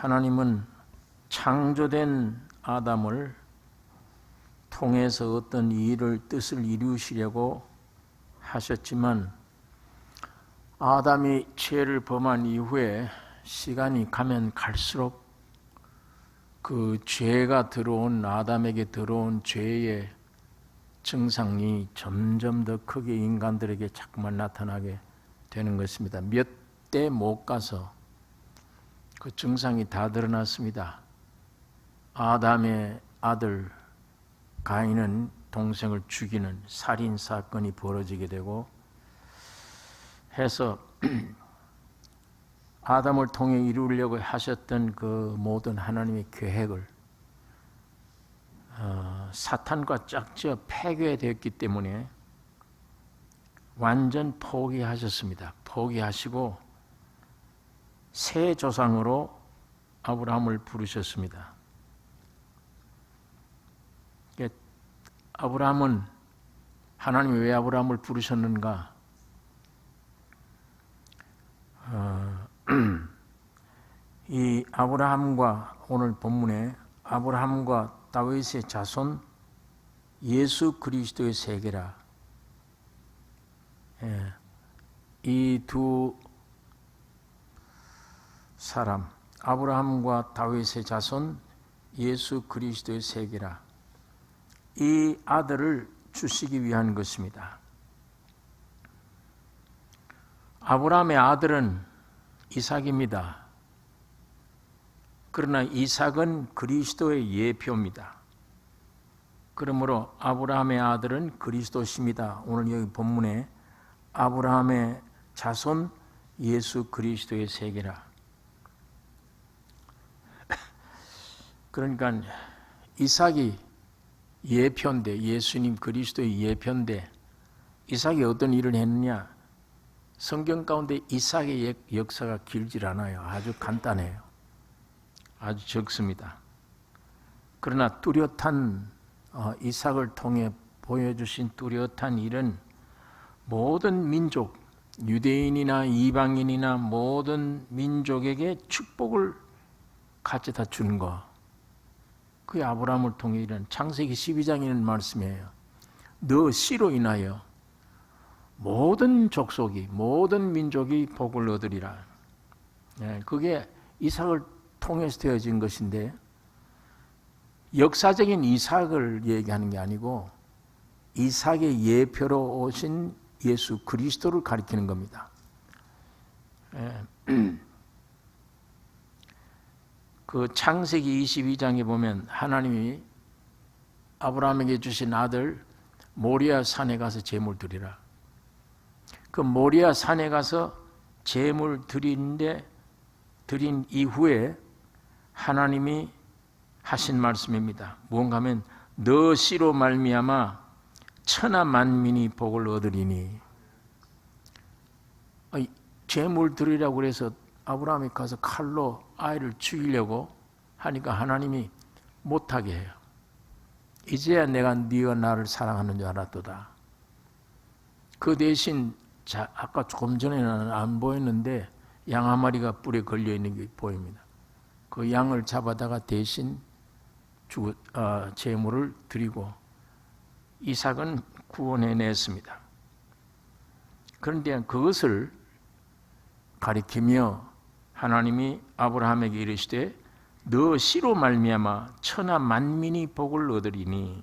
하나님은 창조된 아담을 통해서 어떤 뜻을 이루시려고 하셨지만 아담이 죄를 범한 이후에 시간이 가면 갈수록 그 죄가 들어온 아담에게 들어온 죄의 증상이 점점 더 크게 인간들에게 자꾸만 나타나게 되는 것입니다. 몇 대 못 가서 그 증상이 다 드러났습니다. 아담의 아들 가인은 동생을 죽이는 살인 사건이 벌어지게 되고 해서 아담을 통해 이루려고 하셨던 그 모든 하나님의 계획을 사탄과 짝지어 폐괴되었기 때문에 완전 포기하셨습니다. 포기하시고 새 조상으로 아브라함을 부르셨습니다. 아브라함은 하나님이 왜 아브라함을 부르셨는가? 이 아브라함과 오늘 본문에 아브라함과 다윗의 자손 예수 그리스도의 세계라. 이 두 사람 아브라함과 다윗의 자손 예수 그리스도의 세계라. 이 아들을 주시기 위한 것입니다. 아브라함의 아들은 이삭입니다. 그러나 이삭은 그리스도의 예표입니다. 그러므로 아브라함의 아들은 그리스도십니다. 오늘 여기 본문에 아브라함의 자손 예수 그리스도의 세계라. 그러니까 이삭이 예표인데, 예수님 그리스도의 예표인데 이삭이 어떤 일을 했느냐? 성경 가운데 이삭의 역사가 길질 않아요. 아주 간단해요. 아주 적습니다. 그러나 뚜렷한 이삭을 통해 보여주신 뚜렷한 일은 모든 민족, 유대인이나 이방인이나 모든 민족에게 축복을 같이 다 주는 거. 그게 아브라함을 통해 일어난 창세기 12장에는 말씀이에요. 너 씨로 인하여 모든 족속이, 모든 민족이 복을 얻으리라. 그게 이삭을 통해서 되어진 것인데 역사적인 이삭을 얘기하는 게 아니고 이삭의 예표로 오신 예수 그리스도를 가리키는 겁니다. 그 창세기 22장에 보면 하나님이 아브라함에게 주신 아들 모리아 산에 가서 제물 드리라. 그 모리아 산에 가서 제물 드린 이후에 하나님이 하신 말씀입니다. 무언가 하면 너 씨로 말미암아 천하 만민이 복을 얻으리니. 제물 드리라고 그래서 아브라함이 가서 칼로 아이를 죽이려고 하니까 하나님이 못하게 해요. 이제야 내가 네가 나를 사랑하는 줄 알았도다. 그 대신 아까 조금 전에는 안 보였는데 양 한 마리가 뿔에 걸려있는 게 보입니다. 그 양을 잡아다가 대신 제물을 드리고 이삭은 구원해냈습니다. 그런데 그것을 가리키며 하나님이 아브라함에게 이르시되 너 씨로 말미암아 천하 만민이 복을 얻으리니.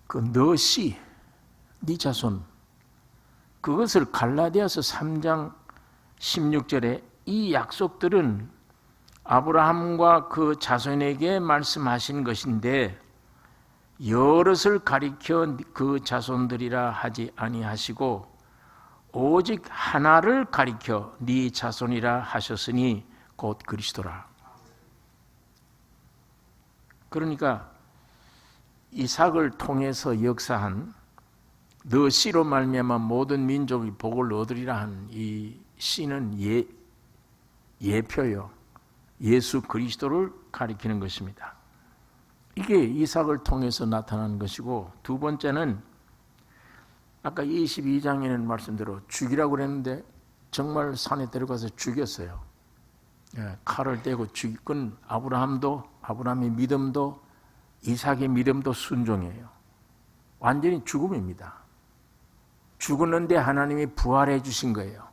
그 너 씨, 네 자손, 그것을 갈라디아서 3장 16절에 이 약속들은 아브라함과 그 자손에게 말씀하신 것인데 여럿을 가리켜 그 자손들이라 하지 아니하시고 오직 하나를 가리켜 네 자손이라 하셨으니 곧 그리스도라. 그러니까 이삭을 통해서 역사한 너 씨로 말미암아 모든 민족이 복을 얻으리라 한 이 씨는 예표요. 예수 그리스도를 가리키는 것입니다. 이게 이삭을 통해서 나타난 것이고, 두 번째는 아까 22장에는 말씀대로 죽이라고 그랬는데 정말 산에 데려가서 죽였어요. 칼을 떼고 죽인 아브라함의 믿음도 이삭의 믿음도 순종이에요. 완전히 죽음입니다. 죽었는데 하나님이 부활해 주신 거예요.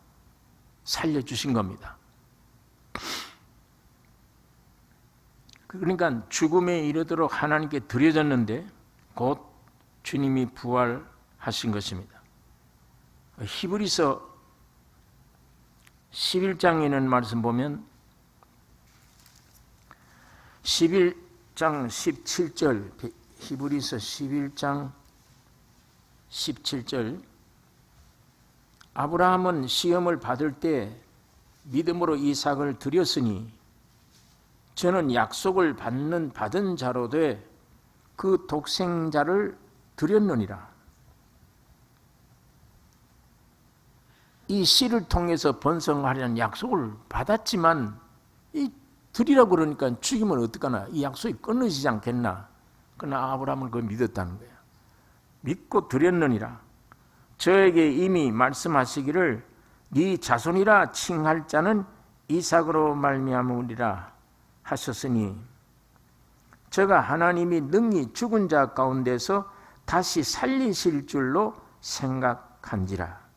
살려주신 겁니다. 그러니까 죽음에 이르도록 하나님께 드려졌는데 곧 주님이 부활하신 것입니다. 히브리서 11장에 있는 말씀 보면 11장 17절, 히브리서 11장 17절, 아브라함은 시험을 받을 때 믿음으로 이삭을 드렸으니 저는 약속을 받은 자로 돼 그 독생자를 드렸느니라. 이 씨를 통해서 번성하려는 약속을 받았지만 이 드리라고 그러니까 죽이면 어떡하나, 이 약속이 끊어지지 않겠나. 그러나 아브라함은 그걸 믿었다는 거예요. 믿고 드렸느니라. 저에게 이미 말씀하시기를 네 자손이라 칭할 자는 이삭으로 말미암으리라 하셨으니 저가 하나님이 능히 죽은 자 가운데서 다시 살리실 줄로 생각한지라.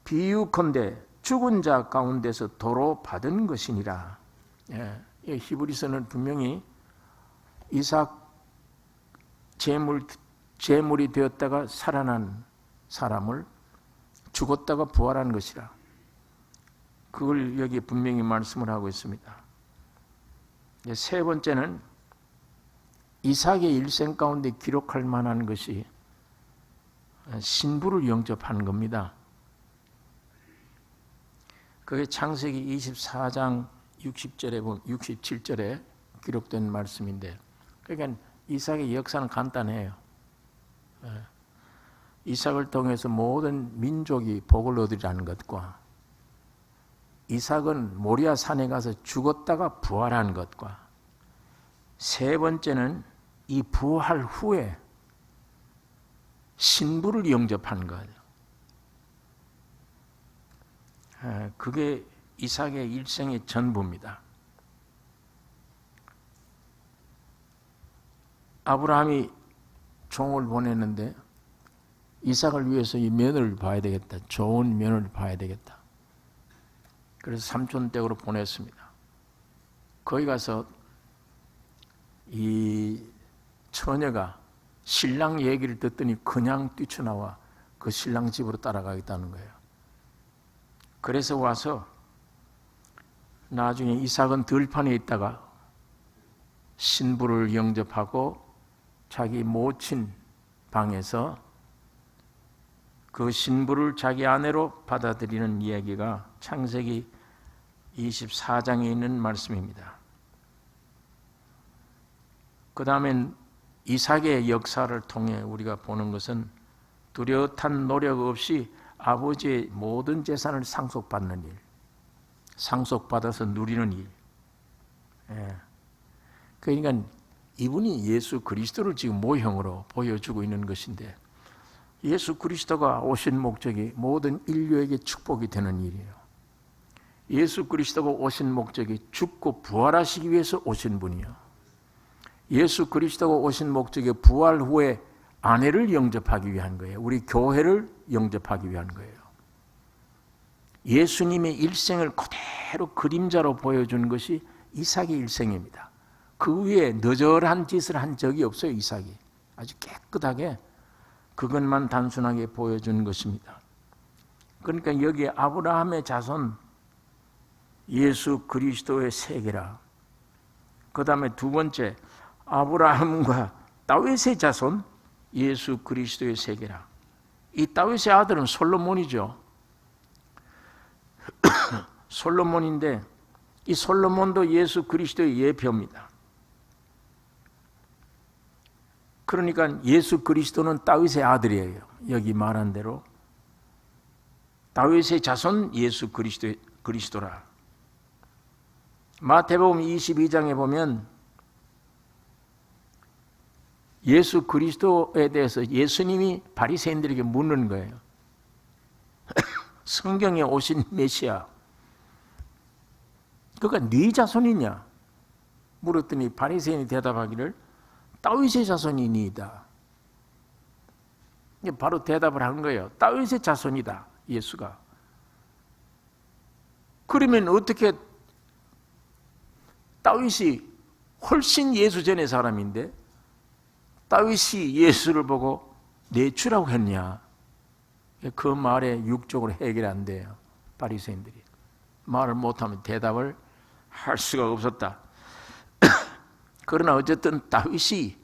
비유컨대 죽은 자 가운데서 도로 받은 것이니라. 히브리서는 분명히 이삭 제물이 되었다가 살아난 사람을 죽었다가 부활한 것이라. 그걸 여기 분명히 말씀을 하고 있습니다. 세 번째는 이삭의 일생 가운데 기록할 만한 것이 신부를 영접하는 겁니다. 그게 창세기 24장 67절에 기록된 말씀인데, 그러니까 이삭의 역사는 간단해요. 이삭을 통해서 모든 민족이 복을 얻으리라는 것과 이삭은 모리아 산에 가서 죽었다가 부활한 것과 세 번째는 이 부활 후에 신부를 영접한 것. 그게 이삭의 일생의 전부입니다. 아브라함이 종을 보냈는데 이삭을 위해서 이 며느리를 봐야 되겠다. 좋은 며느리를 봐야 되겠다. 그래서 삼촌 댁으로 보냈습니다. 거기 가서 이 처녀가 신랑 얘기를 듣더니 그냥 뛰쳐나와 그 신랑 집으로 따라가겠다는 거예요. 그래서 와서 나중에 이삭은 들판에 있다가 신부를 영접하고 자기 모친 방에서 그 신부를 자기 아내로 받아들이는 이야기가 창세기 24장에 있는 말씀입니다. 그 다음엔 이삭의 역사를 통해 우리가 보는 것은 뚜렷한 노력 없이 아버지의 모든 재산을 상속받는 일, 상속받아서 누리는 일. 그러니까 이분이 예수 그리스도를 지금 모형으로 보여주고 있는 것인데, 예수 그리스도가 오신 목적이 모든 인류에게 축복이 되는 일이에요. 예수 그리스도가 오신 목적이 죽고 부활하시기 위해서 오신 분이요. 예수 그리스도가 오신 목적이 부활 후에 아내를 영접하기 위한 거예요. 우리 교회를 영접하기 위한 거예요. 예수님의 일생을 그대로 그림자로 보여준 것이 이삭의 일생입니다. 그 위에 너절한 짓을 한 적이 없어요. 이삭이 아주 깨끗하게 그것만 단순하게 보여준 것입니다. 그러니까 여기 아브라함의 자손 예수 그리스도의 세계라. 그 다음에 두 번째 아브라함과 다윗의 자손 예수 그리스도의 세계라. 이 다윗의 아들은 솔로몬이죠. 솔로몬인데 이 솔로몬도 예수 그리스도의 예표입니다. 그러니까 예수 그리스도는 다윗의 아들이에요. 여기 말한 대로 다윗의 자손 예수 그리스도라. 마태복음 22장에 보면 예수 그리스도에 대해서 예수님이 바리새인들에게 묻는 거예요. 성경에 오신 메시아. 그러니까 네 자손이냐? 물었더니 바리새인이 대답하기를 다윗의 자손이니이다. 바로 대답을 한 거예요. 다윗의 자손이다, 예수가. 그러면 어떻게 다윗이 훨씬 예수 전의 사람인데 다윗이 예수를 보고 내 주라고 했냐? 그 말에 육적으로 해결이 안 돼요. 바리새인들이 말을 못하면 대답을 할 수가 없었다. 그러나 어쨌든 다윗이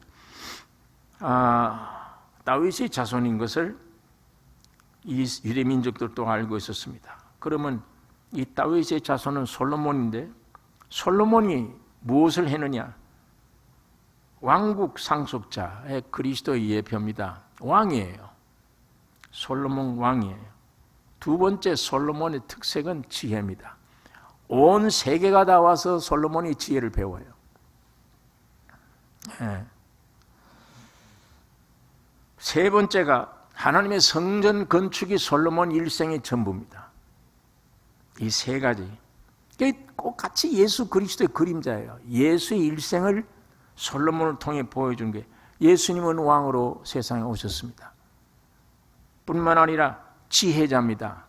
자손인 것을 이 유대 민족들도 알고 있었습니다. 그러면 이 다윗의 자손은 솔로몬인데 솔로몬이 무엇을 했느냐? 왕국 상속자의 그리스도의 예표입니다. 왕이에요. 솔로몬 왕이에요. 두 번째 솔로몬의 특색은 지혜입니다. 온 세계가 다 와서 솔로몬이 지혜를 배워요. 세 번째가 하나님의 성전 건축이 솔로몬 일생의 전부입니다. 이 세 가지 꼭 같이 예수 그리스도의 그림자예요. 예수의 일생을 솔로몬을 통해 보여준 게 예수님은 왕으로 세상에 오셨습니다. 뿐만 아니라 지혜자입니다.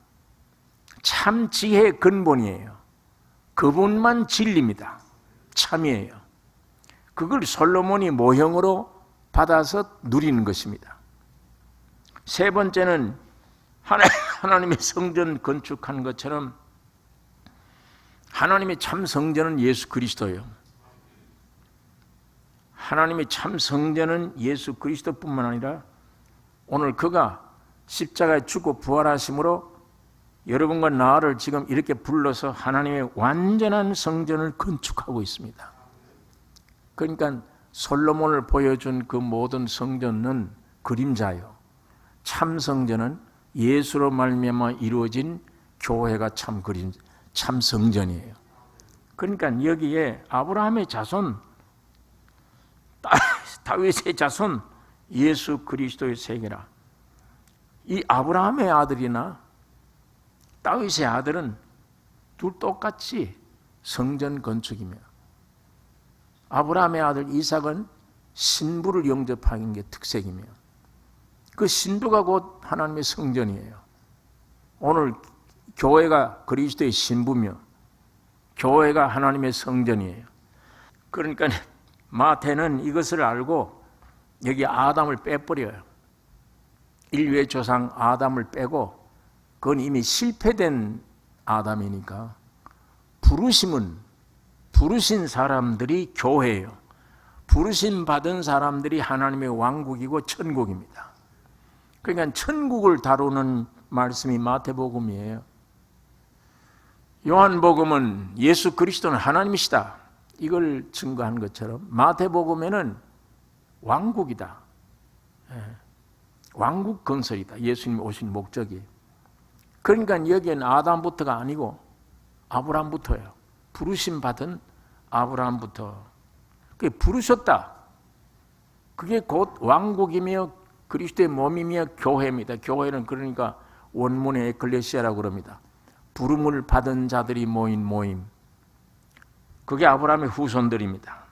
참 지혜의 근본이에요. 그분만 진리입니다. 참이에요. 그걸 솔로몬이 모형으로 받아서 누리는 것입니다. 세 번째는 하나님의 성전 건축한 것처럼 하나님의 참 성전은 예수 그리스도예요. 하나님의 참 성전은 예수 그리스도뿐만 아니라 오늘 그가 십자가에 죽고 부활하심으로 여러분과 나를 지금 이렇게 불러서 하나님의 완전한 성전을 건축하고 있습니다. 그러니까 솔로몬을 보여준 그 모든 성전은 그림자요. 참 성전은 예수로 말미암아 이루어진 교회가 참 성전이에요. 그러니까 여기에 아브라함의 자손, 다윗의 자손, 예수 그리스도의 세계라. 이 아브라함의 아들이나 다윗의 아들은 둘 똑같이 성전 건축이며 아브라함의 아들 이삭은 신부를 영접하는 게 특색이며 그 신부가 곧 하나님의 성전이에요. 오늘 교회가 그리스도의 신부며 교회가 하나님의 성전이에요. 그러니까 마태는 이것을 알고 여기 아담을 빼버려요. 인류의 조상 아담을 빼고 그건 이미 실패된 아담이니까 부르신 사람들이 교회예요. 부르심 받은 사람들이 하나님의 왕국이고 천국입니다. 그러니까 천국을 다루는 말씀이 마태복음이에요. 요한복음은 예수 그리스도는 하나님이시다 이걸 증거한 것처럼 마태복음에는 왕국이다. 왕국 건설이다. 예수님 오신 목적이. 그러니까 여기에는 아담부터가 아니고 아브라함부터예요. 부르심 받은 아브라함부터. 그게 부르셨다. 그게 곧 왕국이며 그리스도의 몸이며 교회입니다. 교회는 그러니까 원문의 에클레시아라고 그럽니다. 부름을 받은 자들이 모인 모임. 그게 아브라함의 후손들입니다.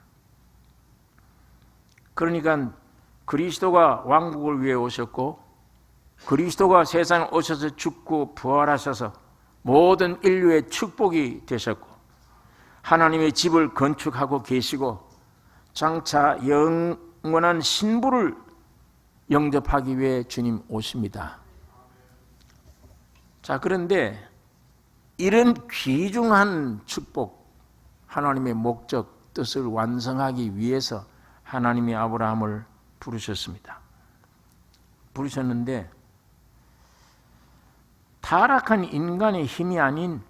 그러니까 그리스도가 왕국을 위해 오셨고 그리스도가 세상에 오셔서 죽고 부활하셔서 모든 인류의 축복이 되셨고 하나님의 집을 건축하고 계시고 장차 영원한 신부를 영접하기 위해 주님 오십니다. 자, 그런데 이런 귀중한 축복, 하나님의 목적, 뜻을 완성하기 위해서 하나님이 아브라함을 부르셨습니다. 부르셨는데 타락한 인간의 힘이 아닌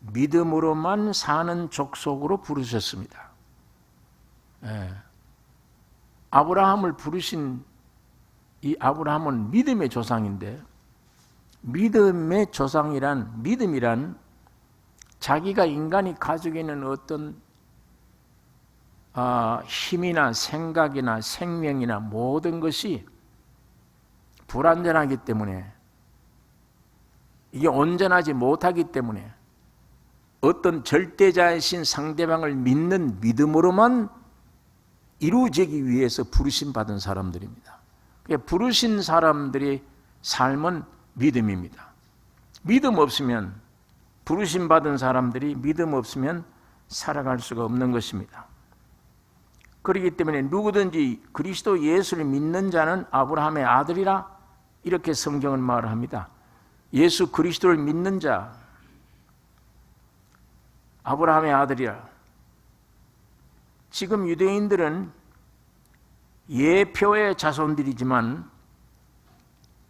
믿음으로만 사는 족속으로 부르셨습니다. 아브라함을 부르신 이 아브라함은 믿음의 조상인데 믿음이란 자기가 인간이 가지고 있는 어떤 힘이나 생각이나 생명이나 모든 것이 불완전하기 때문에 이게 온전하지 못하기 때문에 어떤 절대자이신 상대방을 믿는 믿음으로만 이루어지기 위해서 부르심 받은 사람들입니다. 부르신 사람들의 삶은 믿음입니다. 믿음 없으면, 부르심 받은 사람들이 믿음 없으면 살아갈 수가 없는 것입니다. 그렇기 때문에 누구든지 그리스도 예수를 믿는 자는 아브라함의 아들이라 이렇게 성경은 말합니다. 예수 그리스도를 믿는 자, 아브라함의 아들이라. 지금 유대인들은 예표의 자손들이지만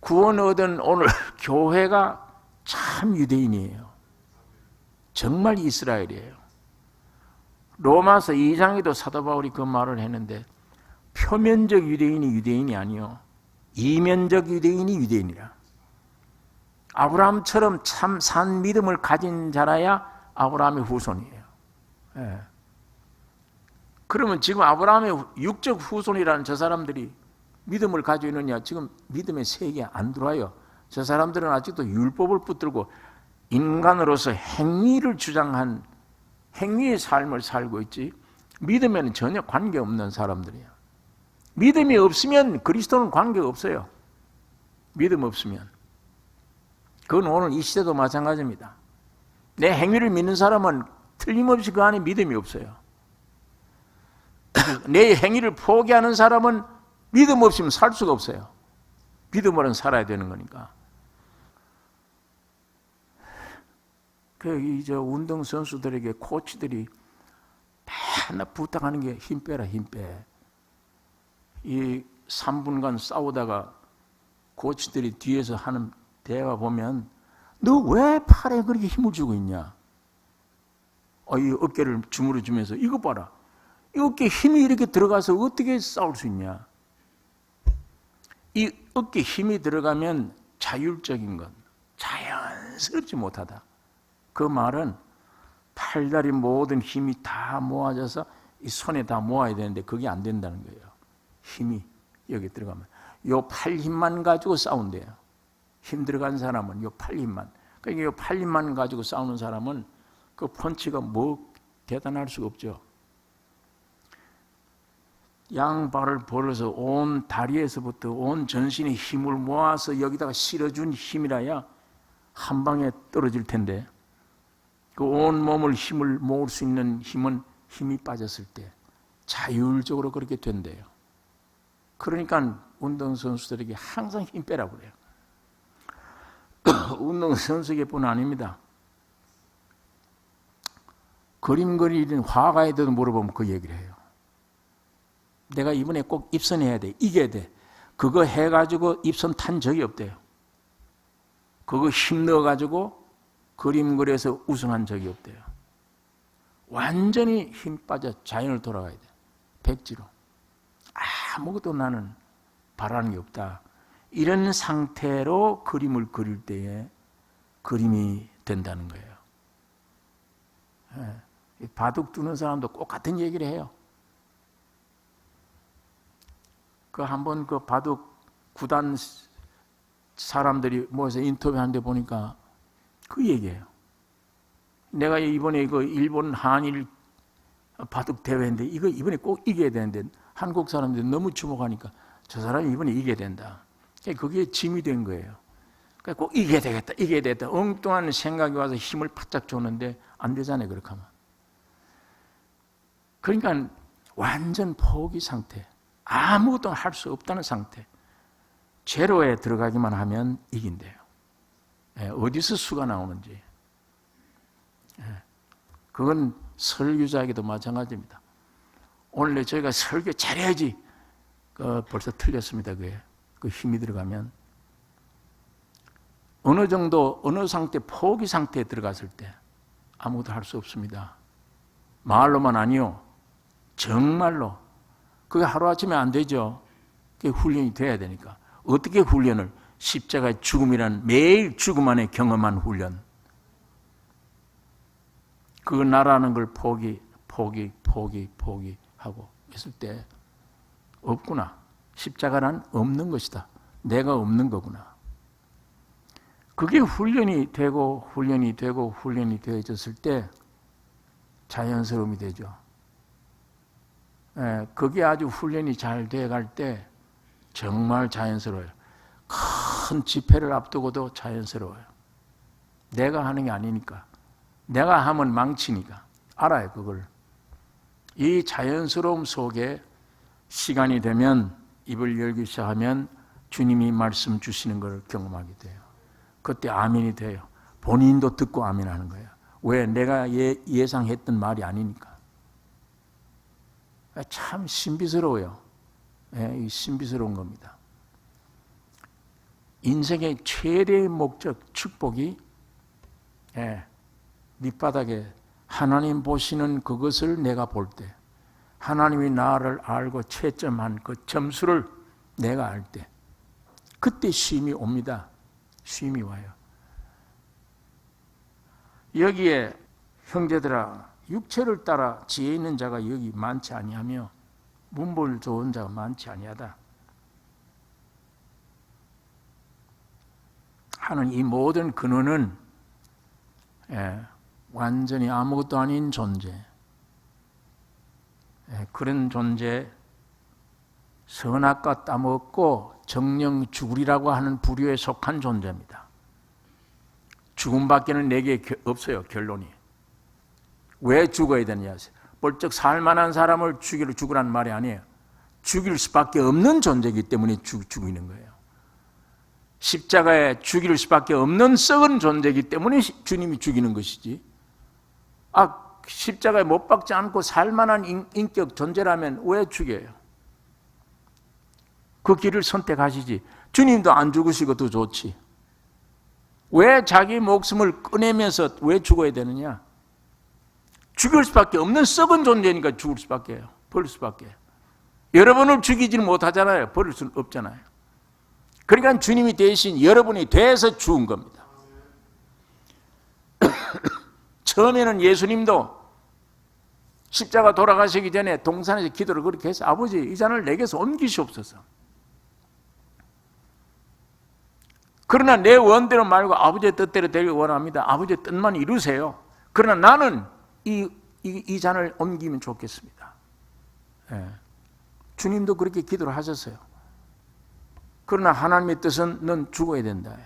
구원 얻은 오늘 교회가 참 유대인이에요. 정말 이스라엘이에요. 로마서 2장에도 사도 바울이 그 말을 했는데 표면적 유대인이 유대인이 아니요, 이면적 유대인이 유대인이라. 아브라함처럼 참 산 믿음을 가진 자라야 아브라함의 후손이에요. 예. 그러면 지금 아브라함의 육적 후손이라는 저 사람들이 믿음을 가지고 있느냐? 지금 믿음의 세계에 안 들어와요. 저 사람들은 아직도 율법을 붙들고 인간으로서 행위를 주장한 행위의 삶을 살고 있지, 믿음에는 전혀 관계없는 사람들이에요. 믿음이 없으면 그리스도는 관계가 없어요. 믿음 없으면. 그건 오늘 이 시대도 마찬가지입니다. 내 행위를 믿는 사람은 틀림없이 그 안에 믿음이 없어요. 내 행위를 포기하는 사람은 믿음 없으면 살 수가 없어요. 믿음으로는 살아야 되는 거니까. 운동 선수들에게 코치들이 맨날 부탁하는 게 힘 빼라, 힘 빼. 이 3분간 싸우다가 코치들이 뒤에서 하는 대화 보면 너 왜 팔에 그렇게 힘을 주고 있냐? 이 어깨를 주무르 주면서 이거 봐라. 이 어깨에 힘이 이렇게 들어가서 어떻게 싸울 수 있냐? 이 어깨에 힘이 들어가면 자율적인 것, 자연스럽지 못하다. 그 말은 팔다리 모든 힘이 다 모아져서 이 손에 다 모아야 되는데 그게 안 된다는 거예요. 힘이 여기 들어가면. 요 팔 힘만 가지고 싸운대요. 힘 들어간 사람은 요 팔 힘만. 그러니까 요 팔 힘만 가지고 싸우는 사람은 그 펀치가 뭐 대단할 수가 없죠. 양발을 벌어서 온 다리에서부터 온 전신의 힘을 모아서 여기다가 실어준 힘이라야 한 방에 떨어질 텐데, 그 온 몸을 힘을 모을 수 있는 힘은 힘이 빠졌을 때 자율적으로 그렇게 된대요. 그러니까 운동선수들에게 항상 힘 빼라고 그래요. 운동선수에게뿐 아닙니다. 그림 그리는 화가에도 물어보면 그 얘기를 해요. 내가 이번에 꼭 입선해야 돼. 이겨야 돼. 그거 해가지고 입선 탄 적이 없대요. 그거 힘 넣어가지고 그림 그려서 우승한 적이 없대요. 완전히 힘 빠져 자연을 돌아가야 돼. 백지로. 아무것도 나는 바라는 게 없다. 이런 상태로 그림을 그릴 때에 그림이 된다는 거예요. 바둑 두는 사람도 꼭 같은 얘기를 해요. 한번 그 바둑 구단 사람들이 모여서 인터뷰하는데 보니까 그 얘기예요. 내가 이번에 이거 일본 한일 바둑 대회인데 이거 이번에 꼭 이겨야 되는데 한국 사람들이 너무 주목하니까 저 사람이 이번에 이겨야 된다. 그게 짐이 된 거예요. 그러니까 꼭 이겨야 되겠다, 이겨야 되겠다. 엉뚱한 생각이 와서 힘을 바짝 줬는데 안 되잖아요, 그렇게 하면. 그러니까 완전 포기 상태. 아무것도 할 수 없다는 상태. 제로에 들어가기만 하면 이긴대요. 어디서 수가 나오는지. 그건 설교자에게도 마찬가지입니다. 오늘 저희가 설교 잘해야지. 벌써 틀렸습니다. 그 힘이 들어가면. 어느 정도, 어느 상태, 포기 상태에 들어갔을 때 아무것도 할 수 없습니다. 말로만 아니요. 정말로. 그게 하루아침에 안 되죠. 그게 훈련이 돼야 되니까. 어떻게 훈련을? 십자가의 죽음이란 매일 죽음 안에 경험한 훈련. 그거 나라는 걸 포기하고 있을 때 없구나. 십자가란 없는 것이다. 내가 없는 거구나. 그게 훈련이 되고 훈련이 되고 훈련이 되어졌을 때 자연스러움이 되죠. 그게 아주 훈련이 잘 돼갈 때 정말 자연스러워요. 큰 집회를 앞두고도 자연스러워요. 내가 하는 게 아니니까. 내가 하면 망치니까. 알아요, 그걸. 이 자연스러움 속에 시간이 되면 입을 열기 시작하면 주님이 말씀 주시는 걸 경험하게 돼요. 그때 아멘이 돼요. 본인도 듣고 아멘하는 거예요. 왜? 내가 예상했던 말이 아니니까. 참 신비스러워요. 이 신비스러운 겁니다. 인생의 최대의 목적, 축복이 밑바닥에 하나님 보시는 그것을 내가 볼 때, 하나님이 나를 알고 채점한 그 점수를 내가 알 때, 그때 쉼이 옵니다. 쉼이 와요. 여기에 형제들아, 육체를 따라 지혜 있는 자가 여기 많지 아니하며 문벌 좋은 자가 많지 아니하다 하는 이 모든 근원은 완전히 아무것도 아닌 존재, 그런 존재, 선악과 따먹고 정령 죽으리라고 하는 부류에 속한 존재입니다. 죽음밖에는 내게 없어요. 결론이. 왜 죽어야 되느냐? 벌쩍 살만한 사람을 죽으라는 말이 아니에요. 죽일 수밖에 없는 존재이기 때문에 죽이는 거예요. 십자가에 죽일 수밖에 없는 썩은 존재이기 때문에 주님이 죽이는 것이지. 십자가에 못 박지 않고 살만한 인격 존재라면 왜 죽여요? 그 길을 선택하시지. 주님도 안 죽으시고 더 좋지. 왜 자기 목숨을 꺼내면서 왜 죽어야 되느냐? 죽일 수밖에 없는 썩은 존재니까 죽을 수밖에 해요. 버릴 수밖에 해요. 여러분을 죽이지는 못하잖아요. 버릴 수는 없잖아요. 그러니까 주님이 대신 여러분이 돼서 죽은 겁니다. 처음에는 예수님도 십자가 돌아가시기 전에 동산에서 기도를 그렇게 해서 아버지 이 잔을 내게서 옮기시옵소서. 그러나 내 원대로 말고 아버지의 뜻대로 되길 원합니다. 아버지의 뜻만 이루세요. 그러나 나는 이 잔을 옮기면 좋겠습니다. 주님도 그렇게 기도를 하셨어요. 그러나 하나님의 뜻은 넌 죽어야 된다.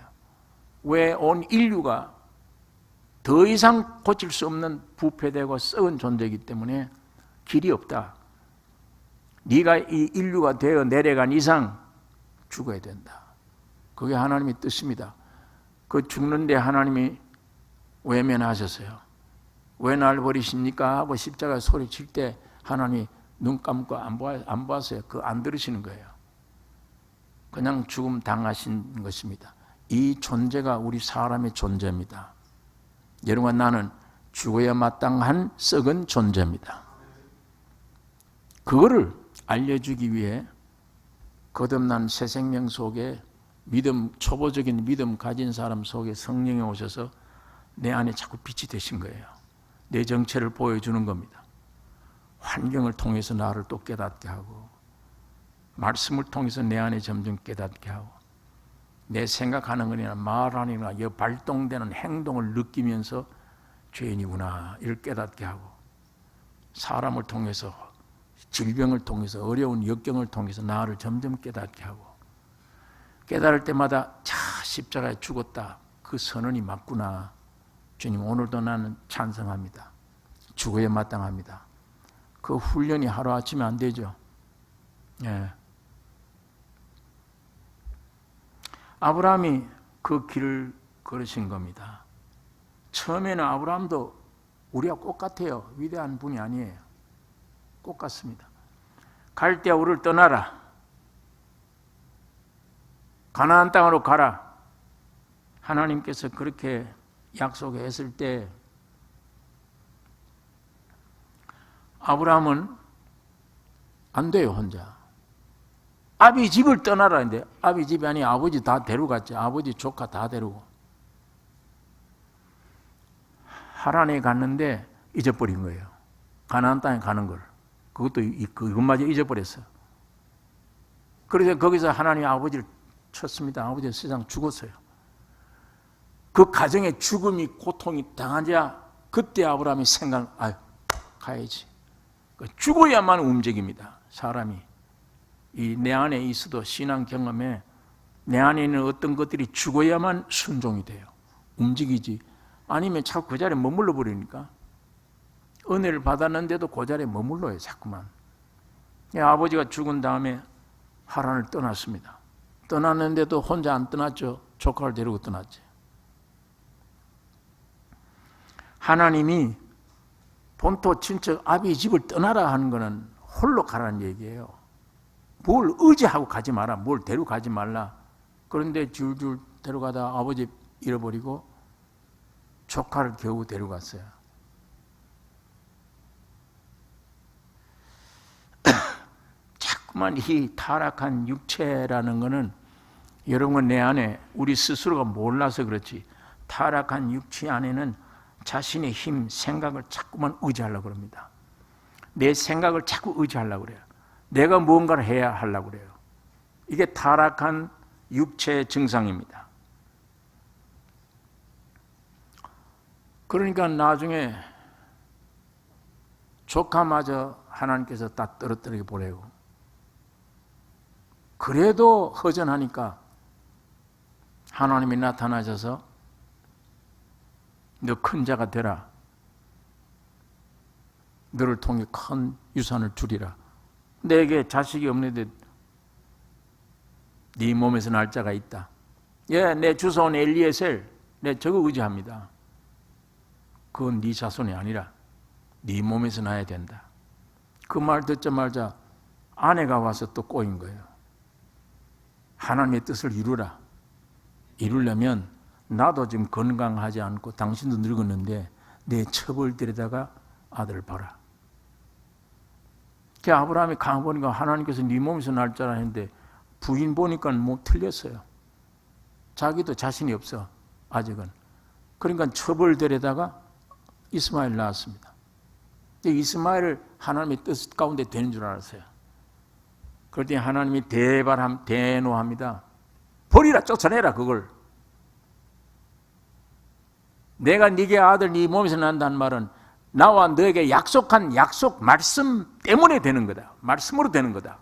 왜? 온 인류가 더 이상 고칠 수 없는 부패되고 썩은 존재이기 때문에 길이 없다. 네가 이 인류가 되어 내려간 이상 죽어야 된다. 그게 하나님의 뜻입니다. 그 죽는데 하나님이 외면하셨어요. 왜 날 버리십니까? 하고 십자가 소리칠 때 하나님이 눈 감고 안 보았어요. 그거 안 들으시는 거예요. 그냥 죽음 당하신 것입니다. 이 존재가 우리 사람의 존재입니다. 여러분, 나는 죽어야 마땅한 썩은 존재입니다. 그거를 알려주기 위해 거듭난 새 생명 속에 믿음, 초보적인 믿음 가진 사람 속에 성령이 오셔서 내 안에 자꾸 빛이 되신 거예요. 내 정체를 보여주는 겁니다. 환경을 통해서 나를 또 깨닫게 하고, 말씀을 통해서 내 안에 점점 깨닫게 하고, 내 생각하는 거나 말하는 거나 이 발동되는 행동을 느끼면서 죄인이구나 이를 깨닫게 하고, 사람을 통해서, 질병을 통해서, 어려운 역경을 통해서 나를 점점 깨닫게 하고, 깨달을 때마다 십자가에 죽었다, 그 선언이 맞구나. 주님, 오늘도 나는 찬성합니다. 죽어야 마땅합니다. 그 훈련이 하루아침에 안 되죠. 아브라함이 그 길을 걸으신 겁니다. 처음에는 아브라함도 우리와 똑같아요. 위대한 분이 아니에요. 똑같습니다. 갈대아 우를 떠나라. 가나안 땅으로 가라. 하나님께서 그렇게 약속했을 때 아브라함은 안 돼요, 혼자. 아비 집을 떠나라 했는데, 아비 집이 아니 아버지 다 데려갔지. 아버지 조카 다 데리고 하란에 갔는데 잊어버린 거예요. 가나안 땅에 가는 걸. 그것마저 잊어버렸어요. 그래서 거기서 하나님 아버지를 쳤습니다. 아버지 세상 죽었어요. 그 가정의 죽음이 고통이 당하자 그때 아브라함이 가야지. 죽어야만 움직입니다. 사람이 이 내 안에 있어도 신앙 경험에 내 안에 있는 어떤 것들이 죽어야만 순종이 돼요. 움직이지 아니면 자꾸 그 자리에 머물러 버리니까 은혜를 받았는데도 그 자리에 머물러요. 자꾸만. 아버지가 죽은 다음에 하란을 떠났습니다. 떠났는데도 혼자 안 떠났죠. 조카를 데리고 떠났지. 하나님이 본토 친척 아비 집을 떠나라 하는 것은 홀로 가라는 얘기예요. 뭘 의지하고 가지 마라. 뭘 데려가지 말라. 그런데 줄줄 데려가다 아버지 잃어버리고 조카를 겨우 데려갔어요. 자꾸만 이 타락한 육체라는 것은 여러분 내 안에 우리 스스로가 몰라서 그렇지 타락한 육체 안에는 자신의 힘, 생각을 자꾸만 의지하려고 합니다. 내 생각을 자꾸 의지하려고 그래요. 내가 무언가를 해야 하려고 그래요. 이게 타락한 육체의 증상입니다. 그러니까 나중에 조카마저 하나님께서 다 떨어뜨리게 보내고 그래도 허전하니까 하나님이 나타나셔서 너 큰 자가 되라. 너를 통해 큰 유산을 주리라. 내게 자식이 없는데 네 몸에서 날 자가 있다. 예, 내 주소온 엘리에셀, 내 저거 의지합니다. 그건 네 자손이 아니라 네 몸에서 나야 된다. 그 말 듣자마자 아내가 와서 또 꼬인 거예요. 하나님의 뜻을 이루라. 이루려면 나도 지금 건강하지 않고 당신도 늙었는데 내 처벌들에다가 아들을 봐라. 그 아브라함이 가보니까 하나님께서 네 몸에서 날 자라 했는데 부인 보니까 뭐 틀렸어요. 자기도 자신이 없어 아직은. 그러니까 처벌들에다가 이스마엘 낳았습니다. 이스마엘을 하나님의 뜻 가운데 되는 줄 알았어요. 그랬더니 하나님이 대노합니다. 버리라, 쫓아내라 그걸. 내가 네게 아들 네 몸에서 난다는 말은 나와 너에게 약속한 약속 말씀 때문에 되는 거다. 말씀으로 되는 거다.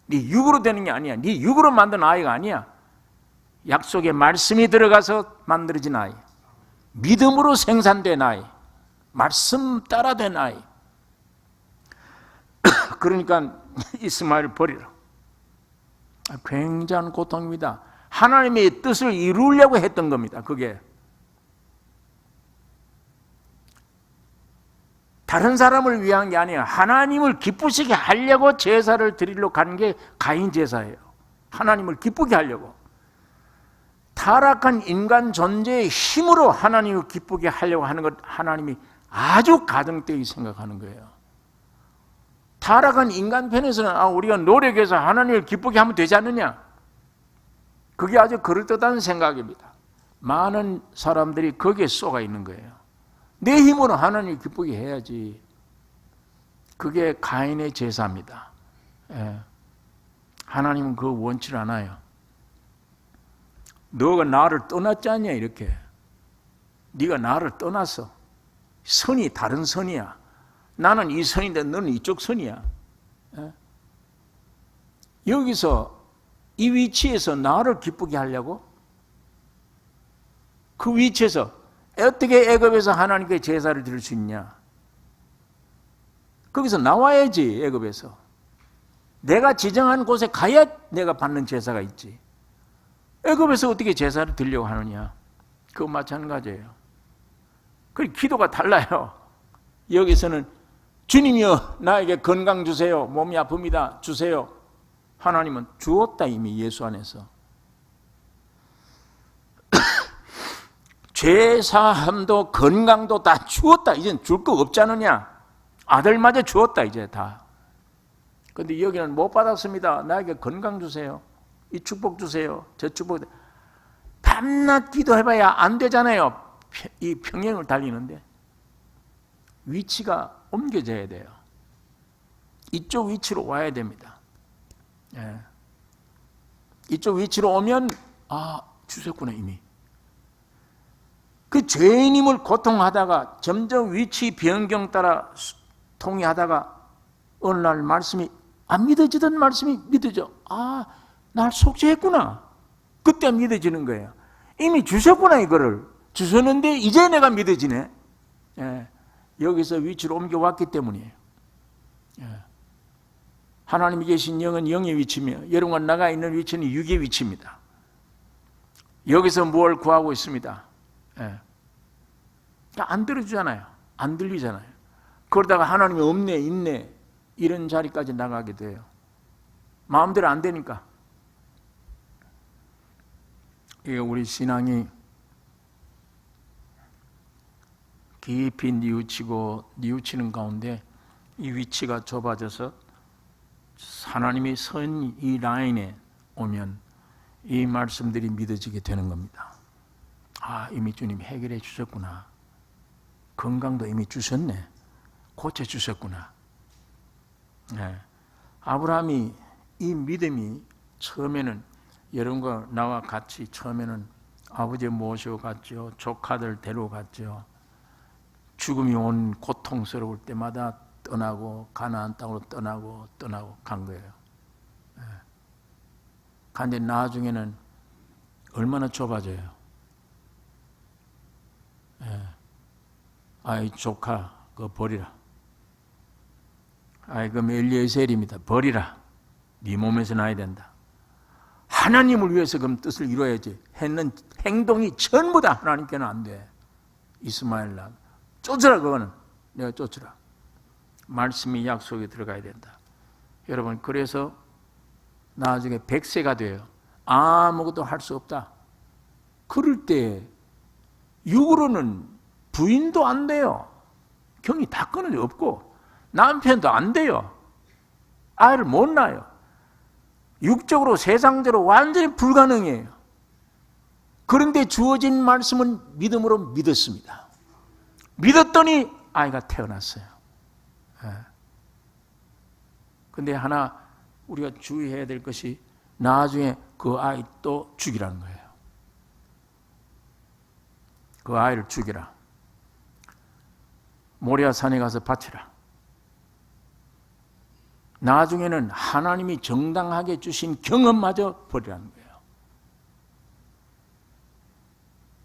네 육으로 되는 게 아니야. 네 육으로 만든 아이가 아니야. 약속의 말씀이 들어가서 만들어진 아이. 믿음으로 생산된 아이. 말씀 따라 된 아이. 그러니까 이스마엘을 버리라. 굉장한 고통입니다. 하나님의 뜻을 이루려고 했던 겁니다. 그게 다른 사람을 위한 게 아니에요. 하나님을 기쁘시게 하려고 제사를 드리러 간 게 가인 제사예요. 하나님을 기쁘게 하려고. 타락한 인간 존재의 힘으로 하나님을 기쁘게 하려고 하는 것 하나님이 아주 가정되게 생각하는 거예요. 타락한 인간 편에서는 우리가 노력해서 하나님을 기쁘게 하면 되지 않느냐? 그게 아주 그럴듯한 생각입니다. 많은 사람들이 거기에 쏘가 있는 거예요. 내 힘으로 하나님을 기쁘게 해야지. 그게 가인의 제사입니다. 예. 하나님은 그거 원치 않아요. 너가 나를 떠났지 않냐 이렇게. 네가 나를 떠났어. 선이 다른 선이야. 나는 이 선인데 너는 이쪽 선이야. 예? 여기서 이 위치에서 나를 기쁘게 하려고? 그 위치에서 어떻게 애굽에서 하나님께 제사를 드릴 수 있냐? 거기서 나와야지. 애굽에서 내가 지정한 곳에 가야 내가 받는 제사가 있지. 애굽에서 어떻게 제사를 드리려고 하느냐? 그거 마찬가지예요. 그 기도가 달라요. 여기서는 주님이여 나에게 건강 주세요. 몸이 아픕니다. 주세요. 하나님은 주었다 이미 예수 안에서. 죄사함도 건강도 다 주었다. 이젠 줄 거 없지 않느냐? 아들마저 주었다 이제 다. 그런데 여기는 못 받았습니다. 나에게 건강 주세요. 이 축복 주세요. 저 축복. 밤낮 기도해봐야 안 되잖아요. 이 평행을 달리는데 위치가 옮겨져야 돼요. 이쪽 위치로 와야 됩니다. 예. 이쪽 위치로 오면 주셨구나 이미. 그 죄인임을 고통하다가 점점 위치 변경 따라 통이하다가 어느 날 말씀이 안 믿어지던 말씀이 믿어져. 아, 날 속죄했구나. 그때 믿어지는 거예요. 이미 주셨구나. 이거를 주셨는데 이제 내가 믿어지네. 예, 여기서 위치로 옮겨왔기 때문이에요. 예. 하나님이 계신 영은 영의 위치며 여러분과 나가 있는 위치는 육의 위치입니다. 여기서 뭘 구하고 있습니다. 예. 안 들어주잖아요. 안 들리잖아요. 그러다가 하나님이 없네 있네 이런 자리까지 나가게 돼요. 마음대로 안 되니까. 이게 우리 신앙이 깊이 뉘우치는 가운데 이 위치가 좁아져서 하나님이 선 이 라인에 오면 이 말씀들이 믿어지게 되는 겁니다. 아, 이미 주님이 해결해 주셨구나. 건강도 이미 주셨네. 고쳐주셨구나. 네. 아브라함이 이 믿음이 처음에는 여러분과 나와 같이 처음에는 아버지 모시고 갔죠. 조카들 데려갔죠. 죽음이 온 고통스러울 때마다 떠나고 가나안 땅으로 떠나고 간 거예요. 네. 근데 나중에는 얼마나 좁아져요. 네. 아이 조카 그거 버리라. 아이 그 엘리에셀입니다. 버리라. 네 몸에서 나야 된다. 하나님을 위해서 그럼 뜻을 이루어야지. 했는 행동이 전부 다 하나님께는 안 돼. 이스마엘 남 쫓으라. 그거는 내가 쫓으라. 말씀이 약속에 들어가야 된다. 여러분 그래서 나중에 100세가 돼요. 아무것도 할 수 없다. 그럴 때 육으로는 부인도 안 돼요. 경이 다 끊어져 없고 남편도 안 돼요. 아이를 못 낳아요. 육적으로 세상적으로 완전히 불가능해요. 그런데 주어진 말씀은 믿음으로 믿었습니다. 믿었더니 아이가 태어났어요. 그런데 하나 우리가 주의해야 될 것이 나중에 그 아이 또 죽이라는 거예요. 그 아이를 죽이라. 모리아 산에 가서 바치라. 나중에는 하나님이 정당하게 주신 경험마저 버리라는 거예요.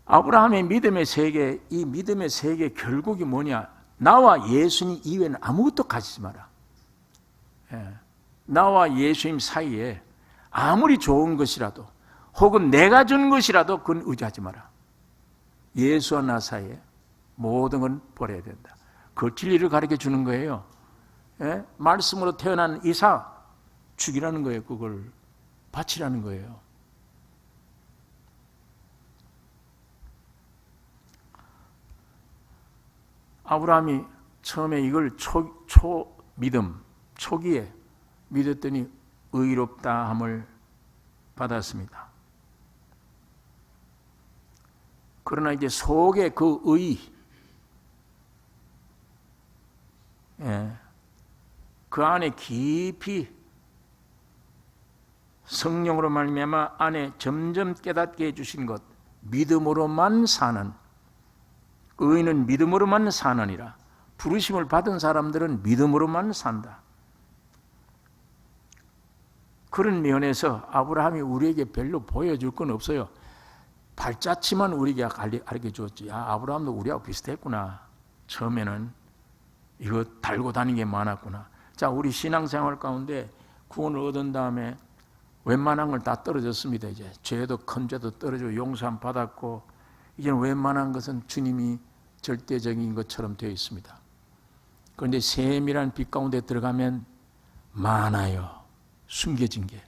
아브라함의 믿음의 세계, 이 믿음의 세계 결국이 뭐냐? 나와 예수님 이외에는 아무것도 가지지 마라. 나와 예수님 사이에 아무리 좋은 것이라도 혹은 내가 준 것이라도 그건 의지하지 마라. 예수와 나 사이에 모든 건 버려야 된다. 그 진리를 가르쳐 주는 거예요. 말씀으로 태어난 이삭 죽이라는 거예요. 그걸 바치라는 거예요. 아브라함이 처음에 이걸 믿음 초기에 믿었더니 의롭다 함을 받았습니다. 그러나 이제 속에 그 그 안에 깊이 성령으로 말미암아 안에 점점 깨닫게 해주신 것, 믿음으로만 사는, 의인은 믿음으로만 사느니라. 부르심을 받은 사람들은 믿음으로만 산다. 그런 면에서 아브라함이 우리에게 별로 보여줄 건 없어요. 발자취만 우리에게 가르쳐 주었지. 아브라함도 우리하고 비슷했구나. 처음에는 이거 달고 다니는 게 많았구나. 자, 우리 신앙생활 가운데 구원을 얻은 다음에 웬만한 걸 다 떨어졌습니다. 이제 죄도 큰 죄도 떨어지고 용서함 받았고 이제는 웬만한 것은 주님이 절대적인 것처럼 되어 있습니다. 그런데 세밀한 빛 가운데 들어가면 많아요. 숨겨진 게.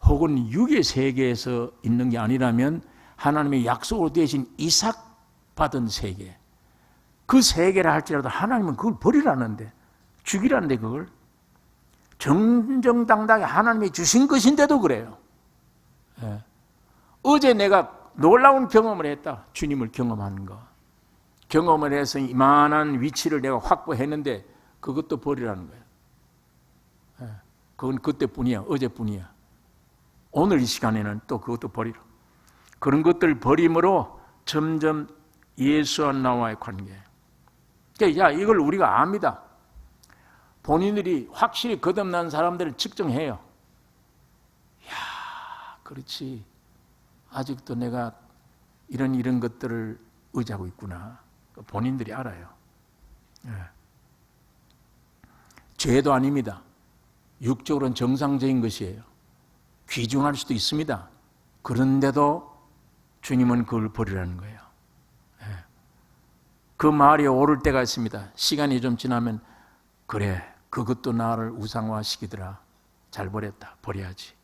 혹은 육의 세계에서 있는 게 아니라면 하나님의 약속으로 되신 이삭 받은 세계, 그 세계라 할지라도 하나님은 그걸 버리라는데, 죽이라는데, 그걸 정정당당하게 하나님이 주신 것인데도 그래요. 어제 내가 놀라운 경험을 했다. 주님을 경험하는 거. 경험을 해서 이만한 위치를 내가 확보했는데 그것도 버리라는 거예요. 그건 그때뿐이야. 어제뿐이야. 오늘 이 시간에는 또 그것도 버리라. 그런 것들 버림으로 점점 예수와 나와의 관계. 야, 이걸 우리가 압니다. 본인들이 확실히 거듭난 사람들을 측정해요. 야, 그렇지. 아직도 내가 이런 것들을 의지하고 있구나. 본인들이 알아요. 예. 죄도 아닙니다. 육적으로는 정상적인 것이에요. 귀중할 수도 있습니다. 그런데도 주님은 그걸 버리라는 거예요. 예. 그 말이 옳을 때가 있습니다. 시간이 좀 지나면 그래, 그것도 나를 우상화시키더라. 잘 버렸다. 버려야지.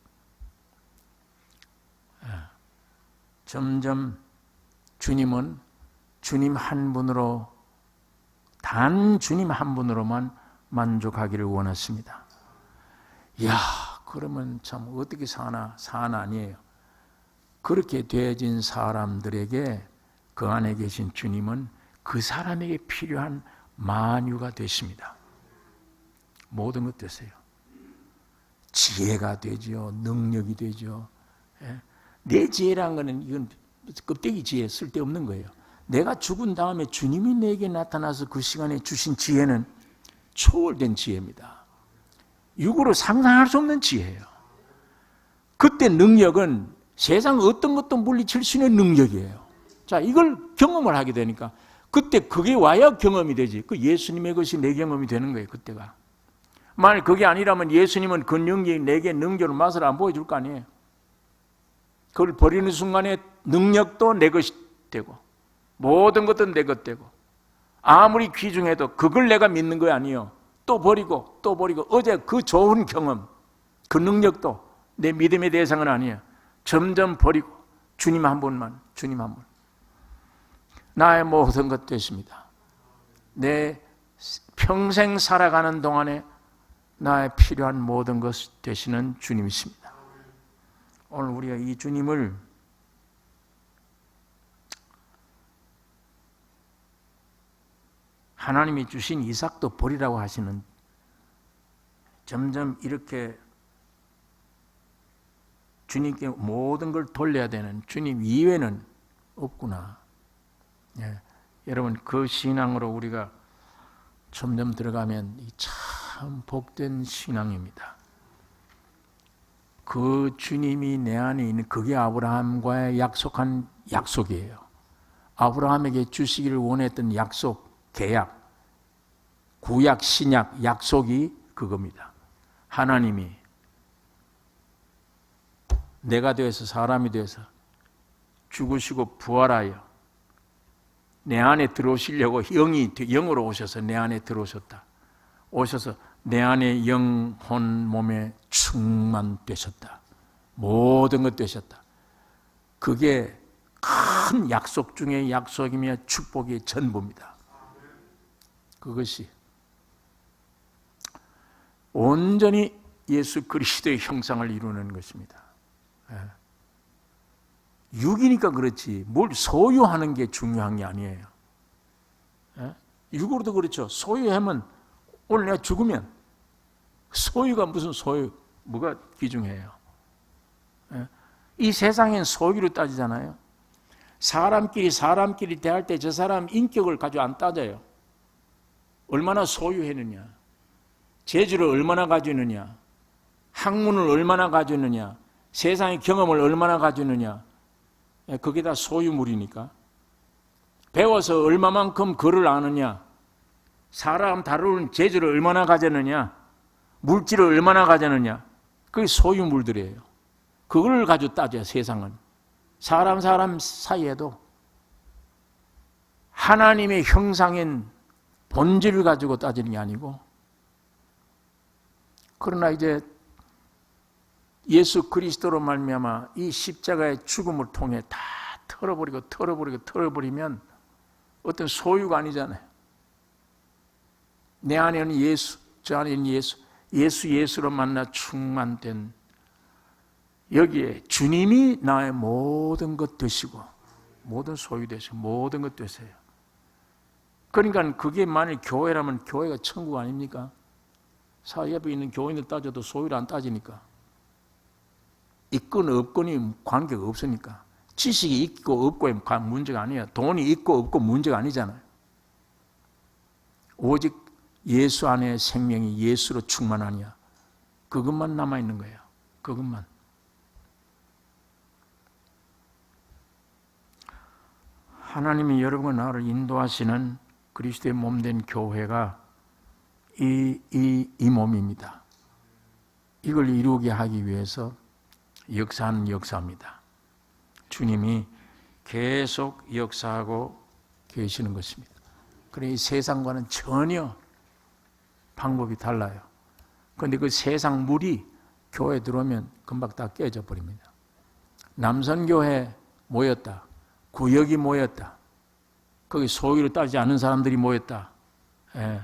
예. 점점 주님은 주님 한 분으로, 단 주님 한 분으로만 만족하기를 원하십니다. 이야, 그러면 참 어떻게 사나 아니에요. 그렇게 되어진 사람들에게 그 안에 계신 주님은 그 사람에게 필요한 만유가 되십니다. 모든 것 되세요. 지혜가 되죠. 능력이 되죠. 내 지혜라는 것은 이건 껍데기 지혜, 쓸데없는 거예요. 내가 죽은 다음에 주님이 내게 나타나서 그 시간에 주신 지혜는 초월된 지혜입니다. 육으로 상상할 수 없는 지혜예요. 그때 능력은 세상 어떤 것도 물리칠 수 있는 능력이에요. 자, 이걸 경험을 하게 되니까 그때 그게 와야 경험이 되지. 그 예수님의 것이 내 경험이 되는 거예요. 그때가. 만약 그게 아니라면 예수님은 그 능력이 내게 능력을 맛을 안 보여줄 거 아니에요. 그걸 버리는 순간에 능력도 내 것이 되고 모든 것도 내 것 되고 아무리 귀중해도 그걸 내가 믿는 거 아니에요. 또 버리고 또 버리고 어제 그 좋은 경험, 그 능력도 내 믿음의 대상은 아니에요. 점점 버리고 주님 한 분만, 주님 한 분. 나의 모든 것 되십니다. 내 평생 살아가는 동안에 나의 필요한 모든 것 되시는 주님이십니다. 오늘 우리가 이 주님을 하나님이 주신 이삭도 버리라고 하시는, 점점 이렇게 주님께 모든 걸 돌려야 되는 주님 이외는 없구나. 예. 여러분, 그 신앙으로 우리가 점점 들어가면 참 복된 신앙입니다. 그 주님이 내 안에 있는 그게 아브라함과의 약속한 약속이에요. 아브라함에게 주시기를 원했던 약속, 계약, 구약, 신약, 약속이 그겁니다. 하나님이 내가 되어서 사람이 되어서 죽으시고 부활하여 내 안에 들어오시려고 영으로 오셔서 내 안에 들어오셨다. 오셔서 내 안에 영혼 몸에 충만되셨다. 모든 것 되셨다. 그게 큰 약속 중에 약속이며 축복의 전부입니다. 그것이 온전히 예수 그리스도의 형상을 이루는 것입니다. 육이니까 그렇지 뭘 소유하는 게 중요한 게 아니에요. 육으로도 그렇죠. 소유하면 오늘 내가 죽으면 소유가 무슨 소유, 뭐가 귀중해요. 이 세상엔 소유로 따지잖아요. 사람끼리 대할 때 저 사람 인격을 가지고 안 따져요. 얼마나 소유했느냐, 재주를 얼마나 가지느냐, 학문을 얼마나 가지느냐, 세상의 경험을 얼마나 가지느냐, 그게 다 소유물이니까. 배워서 얼마만큼 글을 아느냐, 사람 다루는 재주를 얼마나 가졌느냐, 물질을 얼마나 가졌느냐, 그게 소유물들이에요. 그걸 가지고 따져요. 세상은. 사람 사이에도 하나님의 형상인 본질을 가지고 따지는 게 아니고, 그러나 이제 예수 그리스도로 말미암아 이 십자가의 죽음을 통해 다 털어버리면 어떤 소유가 아니잖아요. 내 안에는 예수, 저 안에는 예수로 만나 충만된, 여기에 주님이 나의 모든 것 되시고 모든 소유 되시고 모든 것 되세요. 그러니까 그게 만일 교회라면 교회가 천국 아닙니까? 사회 옆에 있는 교인들 따져도 소유를 안 따지니까, 있건 없건이 관계가 없으니까 지식이 있고 없고의 문제가 아니에요. 돈이 있고 없고 문제가 아니잖아요. 오직 예수 안에 생명이 예수로 충만하냐, 그것만 남아있는 거예요. 그것만. 하나님이 여러분과 나를 인도하시는 그리스도의 몸된 교회가 이 몸입니다. 이걸 이루게 하기 위해서 역사하는 역사입니다. 주님이 계속 역사하고 계시는 것입니다. 그러니 이 세상과는 전혀 방법이 달라요. 그런데 그 세상 물이 교회에 들어오면 금방 다 깨져 버립니다. 남선교회 모였다. 구역이 모였다. 거기 소위로 따지지 않은 사람들이 모였다. 예.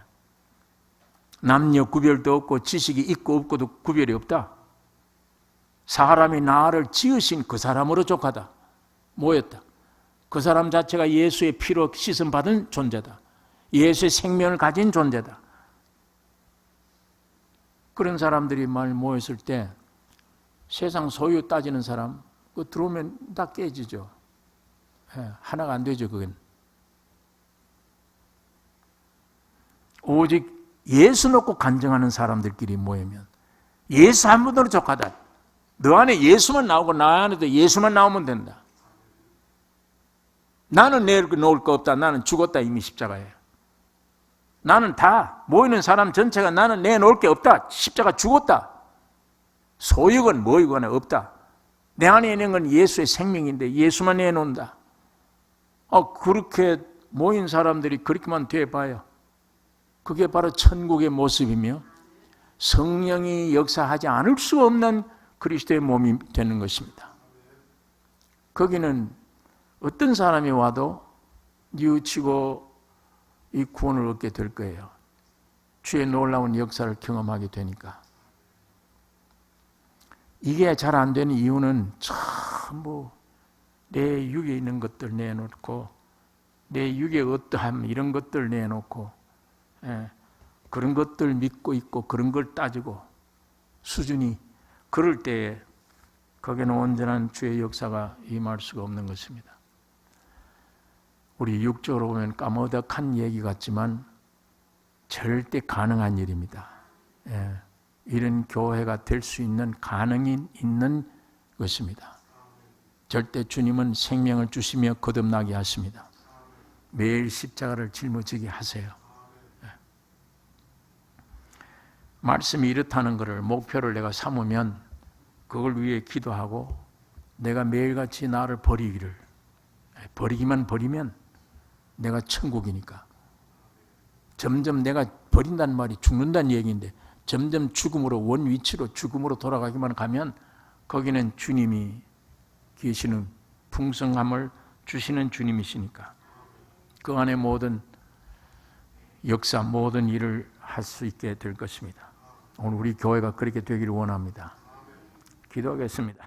남녀 구별도 없고 지식이 있고 없고도 구별이 없다. 사람이 나를 지으신 그 사람으로 족하다. 모였다. 그 사람 자체가 예수의 피로 씻음 받은 존재다. 예수의 생명을 가진 존재다. 그런 사람들이 말 모였을 때 세상 소유 따지는 사람 그 들어오면 다 깨지죠. 예, 하나가 안 되죠. 그건 오직 예수 놓고 간증하는 사람들끼리 모이면 예수 한 분으로 족하다. 너 안에 예수만 나오고 나 안에도 예수만 나오면 된다. 나는 내놓을 거 없다. 나는 죽었다. 이미 십자가에. 나는 다 모이는 사람 전체가 나는 내놓을 게 없다. 십자가 죽었다. 소유건 뭐이건 없다. 내 안에 있는 건 예수의 생명인데 예수만 내놓는다. 그렇게 모인 사람들이 그렇게만 돼봐요. 그게 바로 천국의 모습이며 성령이 역사하지 않을 수 없는 그리스도의 몸이 되는 것입니다. 거기는 어떤 사람이 와도 뉘우치고 이 구원을 얻게 될 거예요. 주의 놀라운 역사를 경험하게 되니까. 이게 잘 안 되는 이유는 전부 내 육에 있는 것들 내놓고 내 육의 어떠함 이런 것들 내놓고 그런 것들 믿고 있고 그런 걸 따지고 수준이 그럴 때에 거기는 온전한 주의 역사가 임할 수가 없는 것입니다. 우리 육적으로 보면 까무덕한 얘기 같지만 절대 가능한 일입니다. 이런 교회가 될 수 있는 가능이 있는 것입니다. 절대 주님은 생명을 주시며 거듭나게 하십니다. 매일 십자가를 짊어지게 하세요. 말씀이 이렇다는 것을 목표를 내가 삼으면 그걸 위해 기도하고 내가 매일같이 나를 버리기를 버리기만 버리면 내가 천국이니까 점점 내가 버린다는 말이 죽는다는 얘기인데 점점 죽음으로 원위치로 죽음으로 돌아가기만 가면 거기는 주님이 계시는 풍성함을 주시는 주님이시니까 그 안에 모든 역사 모든 일을 할 수 있게 될 것입니다. 오늘 우리 교회가 그렇게 되기를 원합니다. 기도하겠습니다.